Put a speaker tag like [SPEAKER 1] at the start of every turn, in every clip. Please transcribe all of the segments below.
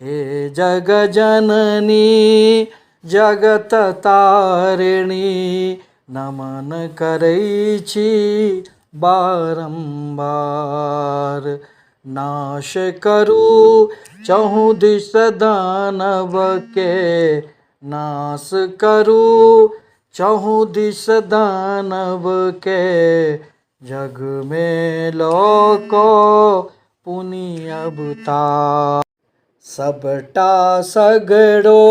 [SPEAKER 1] हे जग जननी जगत तारिणी नमन करै छी बारंबार। नाश करू चहु दिस दानव के, नाश करू चहु दिस दानव के, जग में लोको पुनि अवतार। सबटा सगरो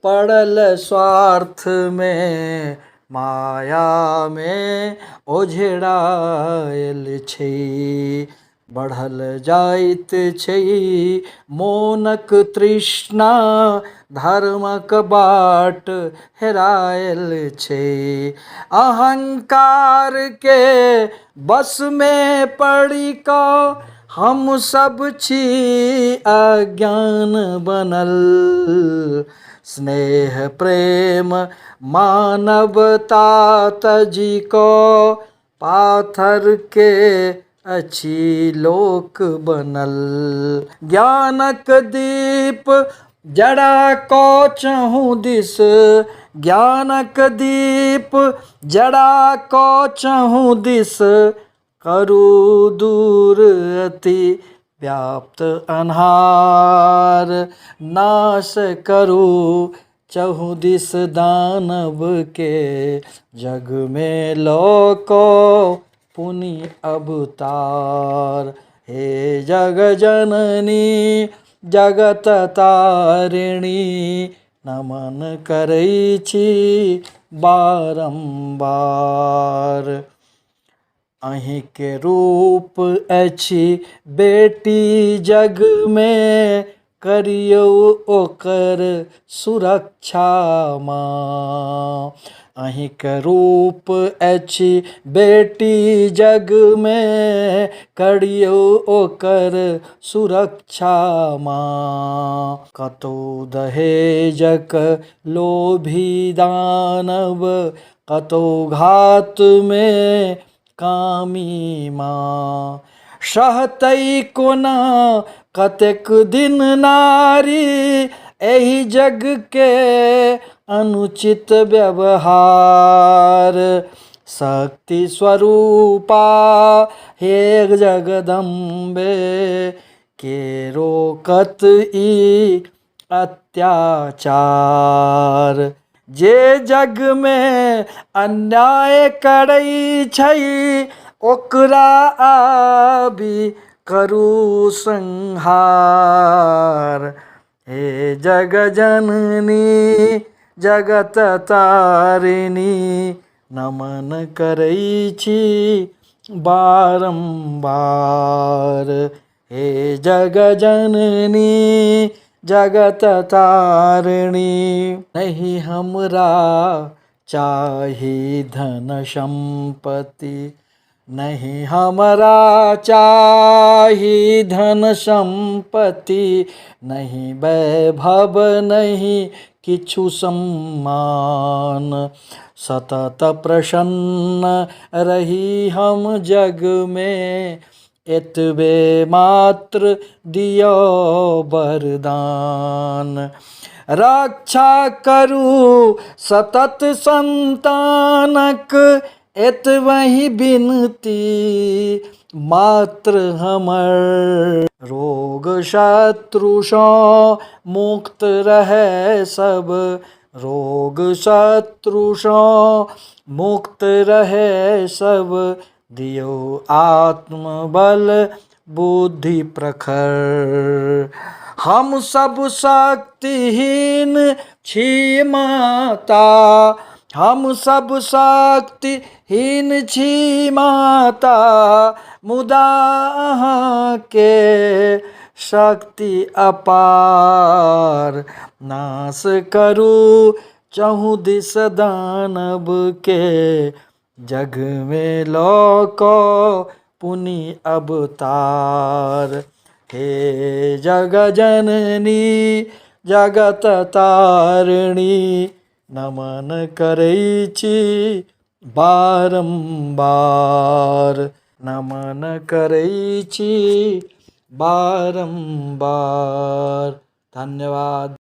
[SPEAKER 1] पड़ल स्वार्थ में, माया में ओझरायल छै। बढ़ल जाइत छै मोनक तृष्णा, धर्मक बाट हेरायल छै। अहंकार के बस में पड़ी कऽ हम सब छी अज्ञान बनल। स्नेह प्रेम मानवता तजी को, पाथर के अछि लोक बनल। ज्ञानक दीप जड़ा को चहु दिस, ज्ञानक दीप जड़ा को चहु दिस, करू दूर अति व्याप्त अन्हार। नाश करू चहु दिस दानव के, जग में लोको पुनि अवतार। हे जग जननी जगत तारिणी नमन करै छी बारंबार। अहीं के रूप अछि बेटी जग में, करियो ओकर सुरक्षा माँ। अहीं के रूप अछि बेटी जग में, करियो ओकर सुरक्षा माँ। कतौ दहेजक लोभी दानव, कतौ घात में कामी माँ। सहतै कोना कतेक दिन नारी, एहि जग के अनुचित व्यवहार। शक्ति स्वरूपा हे जगदम्बे, के रोकत ई अत्याचार। जे जग में अन्याय करै छै, ओकरा आबि करू संहार। हे जग जननी जगत तारिणी नमन करै छी बारंबार। हे जग जननी जगत तारिणी, नहीं हमरा चाही धन संपत्ति, नहीं हमरा चाही धन संपत्ति, नहीं वैभव नहीं किछु सम्मान। सतत प्रसन्न रही हम जग में, एतबे मात्र दियो वरदान। रक्षा करू सतत संतानक, एतबहि बिनती मात्र हमर। रोग शत्रु सँ मुक्त रहे सब, रोग शत्रु सँ मुक्त रहे सब, दियो आत्मबल बुद्धि प्रखर। हम सब शक्तिहीन छी माता, हम सब शक्तिहीन छी माता, मुदा अहाँ के शक्ति अपार। नाश करू चहु दिस दानव के, जग में लोको पुनि अवतार। हे जग जननी जगत तारिणी नमन करै छी बारंबार। नमन करै छी बारंबार। धन्यवाद।